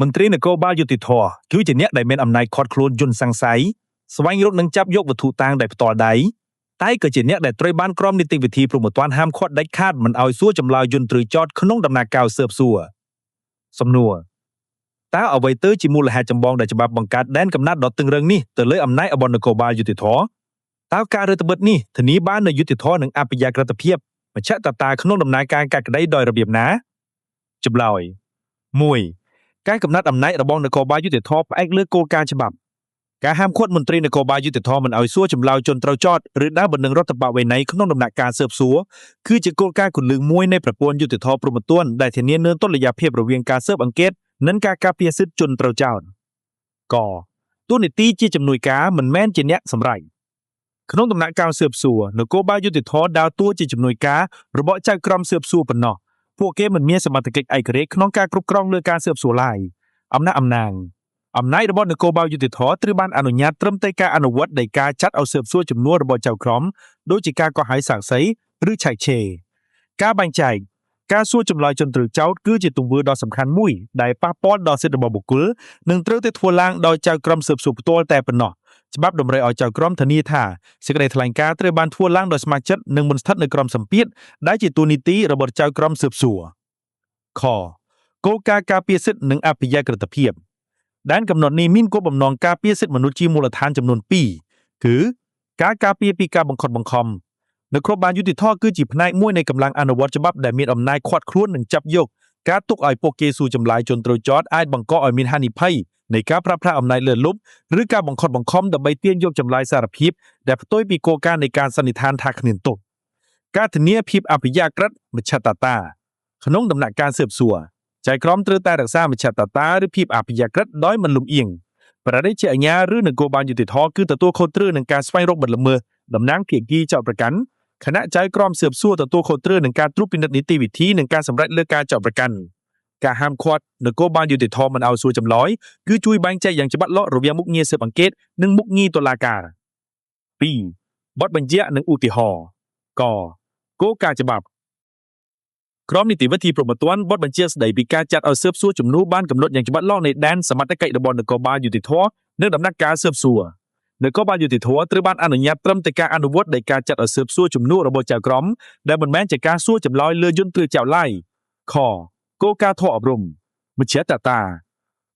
មន្ត្រីនគរបាលយុតិធធគឺជាអ្នកដែលមានអំណាចខាត់ខ្លួនយន្តសង្ស័យស្វែងរកនិងចាប់យកវត្ថុតាងដោយផ្ទាល់ដៃតែក៏ជាអ្នកដែលត្រូវបានក្រុមនីតិវិធីព្រហ្មទណ្ឌហាមឃាត់ដាច់ខាតមិនឲ្យសួរចម្លើយយន្តឬចោតក្នុងដំណាក់កាលស៊ើបសួរសំណួរតើអ្វីទៅជាមូលហេតុចម្បងដែលច្បាប់បង្កើតដែនកំណត់ដ៏តឹងរ៉ឹងនេះទៅលើអំណាចរបស់នគរបាលយុតិធធតើការរដ្ឋបិទនេះធានាបាននូវយុត្តិធម៌និងអព្យាក្រឹតភាពមជ្ឈត្តតាក្នុងដំណើរការកាត់ក្តីដោយរបៀបណាចម្លើយ1ការកំណត់អំណាចរបស់នគរបាលយុតិធធផ្អែកលើគោលការណ៍ច្បាប់ការហាមឃាត់មន្ត្រីនគរបាលយុតិធធមិនឲ្យសួរចម្លើយជនត្រូវចោទឬដើរបណ្ដឹងរដ្ឋបវេណីក្នុងដំណាក់កាលស៊ើបសួរគឺជាគោលការណ៍គន្លឹះមួយនៃប្រព័ន្ធយុតិធធព្រហ្មទណ្ឌដែលធានានូវតុល្យភាពរវាងការស៊ើបអង្កេតនិងការការពារសិទ្ធិជនត្រូវចោទកទូនីតិជាជំនួយការមិនមែនជាអ្នកសម្រេចក្នុងដំណាក់កាលស៊ើបសួរនគរបាលយុតិធធដើរតួជាជំនួយការរបស់ចៅក្រមស៊ើបសួរប៉ុណ្ណោះពួកគេមិនមានសមត្ថកិច្ចឯករាជ្យក្នុងការគ្រប់គ្រងលើការស៊ើបសួរឡើយអំណាចរបស់នគរបាលយុតិធធត្រូវបានអនុញ្ញាតត្រឹមតែការអនុវត្តនៃការចាត់ឲ្យស៊ើបសួរចំនួនរបស់ចៅក្រមដូចជាការកោះហៅសាក្សីឬឆែកឆេរការបែងចែកការសួរចម្លើយជនត្រូវចោទគឺជាទង្វើដ៏សំខាន់មួយដែលប៉ះពាល់ដល់សិទ្ធិរបស់បុគ្គលនិងត្រូវតែធ្វើឡើងដោយចៅក្រមស៊ើបសួរផ្ទាល់តែប៉ុណ្ណោះច្បាប់តម្រូវឲ្យចៅក្រមធានាថាសេចក្តីថ្លែងការណ៍ត្រូវបានធ្វើឡើងដោយស្ម័គ្រចិត្តនិងមិនស្ថិតនៅក្រោមសម្ពាធដែលជាទូនីតិរបស់ចៅក្រមស៊ើបសួរខគោលការណ៍ការពារសិទ្ធិនិងអព្យាក្រឹតភាពដែនកំណត់នេះមានគោលបំណងការពារសិទ្ធិមនុស្សជាមូលដ្ឋានចំនួន2គឺការការពារពីការបង្ខិតបង្ខំនគរបាលយុតិធធគឺជាផ្នែកមួយនៃកម្លាំងអនុវត្តច្បាប់ដែលមានអំណាចឃាត់ខ្លួននិងចាប់យកការទុកឲ្យពួកគេសួរចម្លើយជនត្រូវចោទអាចបង្កឲ្យមានហានិភ័យនៃការប្រើប្រាស់អំណាចលើសលប់ឬការបង្ខិតបង្ខំដើម្បីទាញយកចម្លើយសារភាពដែលផ្ទុយពីគោលការណ៍នៃការសន្និដ្ឋានថាគ្មានទោសការធានាភាពអព្យាក្រឹតមជ្ឈត្តតាក្នុងដំណាក់កាលស៊ើបសួរចៅក្រមត្រូវតែរក្សាមជ្ឈត្តតាឬភាពអព្យាក្រឹតដោយមិនលំអៀងប្រតិជាអាជ្ញាឬនគរបាលយុតិធធគឺទទួលខុសត្រូវនឹងការស្វែងរកបទល្មើសតំណាងភាគីចោទប្រកាន់គណៈចៅក្រមស៊ើបសួរទទួលខុសត្រូវនឹងការត្រួតពិនិត្យនីតិវិធីនិងការសម្រេចលើការចោទប្រកាន់ការហាមឃាត់នគរបាលយុតិធធមិនឲ្យសួរចម្លើយគឺជួយបែងចែកយ៉ាងច្បាស់លាស់រវាងមុខងារស៊ើបអង្កេតនិងមុខងារតុលាការ2បទបញ្ជាក់និងឧទាហរណ៍កគោលការណ៍ច្បាប់ក្រមនីតិវិធីព្រហ្មទណ្ឌបទបញ្ជាក់ស្តីពីការចាត់ឲ្យស៊ើបសួរជំនួសបានកំណត់យ៉ាងច្បាស់លាស់នៃដែនសមត្ថកិច្ចរបស់នគរបាលយុតិធធនិងដំណាក់កាលស៊ើបសួរនគរបាលយុតិធធត្រូវបានអនុញ្ញាតត្រឹមតែការអនុវត្តនៃការចាត់ឲ្យស៊ើបសួរជំនួសរបស់ចៅក្រមដែលមិនមែនជាការសួរចម្លើយលើយន្តត្រូវចោទឡើយខគោលការណ៍ធម៌អប់រំមជ្ឈត្តតា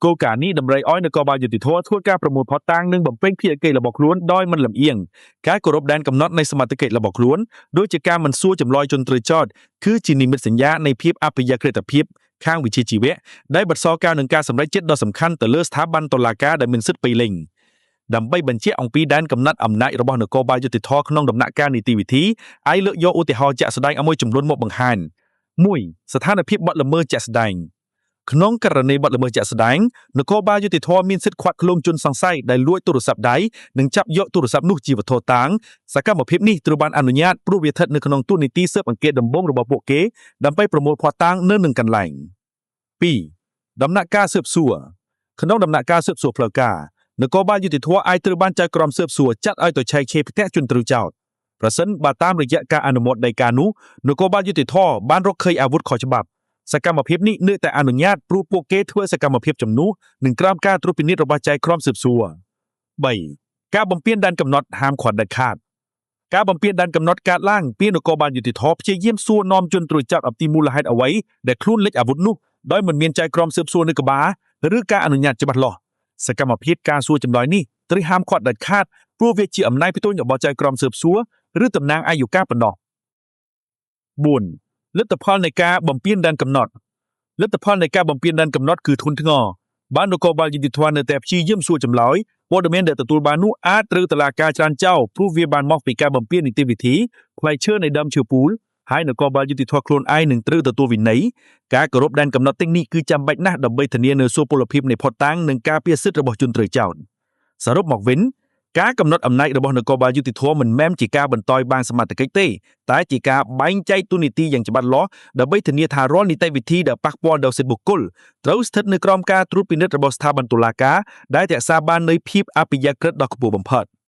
គោលការណ៍នេះតម្រូវឲ្យនគរបាលយុតិធធធ្វើការប្រមូលភស្តុតាងនិងបំពេញភារកិច្ចរបស់ខ្លួនដោយមិនលំអៀងការគោរពដែនកំណត់នៃសមត្ថកិច្ចរបស់ខ្លួនដូចជាការមិនសួរចម្លើយជនត្រូវចោទគឺជានិមិត្តសញ្ញានៃភាពអព្យាក្រឹតភាពខាងវិជ្ជាជីវៈដែលបន្សល់ការនឹងការសម្រេចចិត្តដ៏សំខាន់ទៅលើស្ថាប័នតុលាការដែលមានសិទ្ធិពេញលេញដើម្បីបញ្ជាក់អំពីដែនកំណត់អំណាចរបស់នគរបាលយុតិធធក្នុងដំណាក់កាលនីតិវិធីអាចលើកយកឧទាហរណ៍ជាក់ស្ដែងឲ្យមួយចំនួនមកបង្ហាញ1ស្ថានភាពបទល្មើសជាក់ស្ដែងក្នុងករណីបទល្មើសជាក់ស្ដែងនគរបាលយុតិធធមានសិទ្ធិឃាត់ខ្លួនជនសង្ស័យដែលលួចទូរស័ព្ទដៃនិងចាប់យកទូរស័ព្ទនោះជាវត្ថុតាងសកម្មភាពនេះត្រូវបានអនុញ្ញាតព្រោះវាស្ថិតនៅក្នុងទូនីតិស៊ើបអង្កេតដំបូងរបស់ពួកគេដើម្បីប្រមូលភស្តុតាងនៅនឹងកន្លែង2ដំណាក់កាលស៊ើបសួរក្នុងដំណាក់កាលស៊ើបសួរផ្លូវការនគរបាលយុតិធធអាចត្រូវបានចៅក្រមស៊ើបសួរចាត់ឲ្យទៅឆែកឆេរផ្ទះជនត្រូវចោទប្រសិនបើតាមរយៈការអនុម័តដីកានោះនគរបាលយុតិធធបានរកឃើញអាវុធខុសច្បាប់សកម្មភាពនេះនៅតែអនុញ្ញាតព្រោះពួកគេធ្វើសកម្មភាពជំនួសនិងក្រោមការត្រួតពិនិត្យរបស់ចៅក្រមស៊ើបសួរ3ការបំពានដែនកំណត់ហាមឃាត់ដាច់ខាតការបំពានដែនកំណត់កើតឡើងពីនគរបាលយុតិធធព្យាយាមសួរនាំជនត្រូវចាប់អំពីមូលហេតុអ្វីដែលខ្លួនលេចអាវុធនោះដោយមិនមានចៅក្រមស៊ើបសួរនៅក្បាលឬការអនុញ្ញាតច្បាស់លាស់សកម្មភាពការសួរចម្លើយនេះត្រូវហាមឃាត់ដាច់ខាតព្រោះវាជាអំណាចផ្ទុយរបស់ចៅក្រមស៊ើបសួរឬតំណាងអាយុកាប៉ុណ្ណោះ4លទ្ធផលនៃការបំពានដែនកំណត់លទ្ធផលនៃការបំពានដែនកំណត់គឺធ្ងន់ធ្ងរបាននគរបាលយុតិធធនៅតែព្យាយាមសួរចម្លើយព័ត៌មានដែលទទួលបាននោះអាចត្រូវតុលាការច្រានចោលព្រោះវាបានមកពីការបំពាននីតិវិធីផ្លែឈើនៃដើមឈើពូលហើយនគរបាលយុតិធធខ្លួនឯងនឹងត្រូវទទួលវិន័យការគោរពដែនកំណត់ទាំងនេះគឺចាំបាច់ណាស់ដើម្បីធានានូវសុពលភាពនៃភស្តុតាងនិងការពារសិទ្ធិរបស់ជនត្រូវចោទសរុបមកវិញការកំណត់អំណាចរបស់នគរបាលយុតិធធមិនមែនជាការបន្តបានសមត្ថកិច្ចទេតែជាការបែងចែកទូនីតិយ៉ាងច្បាស់លាស់ដើម្បីធានាថារាល់នីតិវិធីដែលប៉ះពាល់ដល់សិទ្ធិបុគ្គលត្រូវស្ថិតនៅក្រោមការត្រួតពិនិត្យរបស់ស្ថាប័នតុលាការដែលរក្សាបាននូវភាពអព្យាក្រឹតដ៏ខ្ពស់បំផុត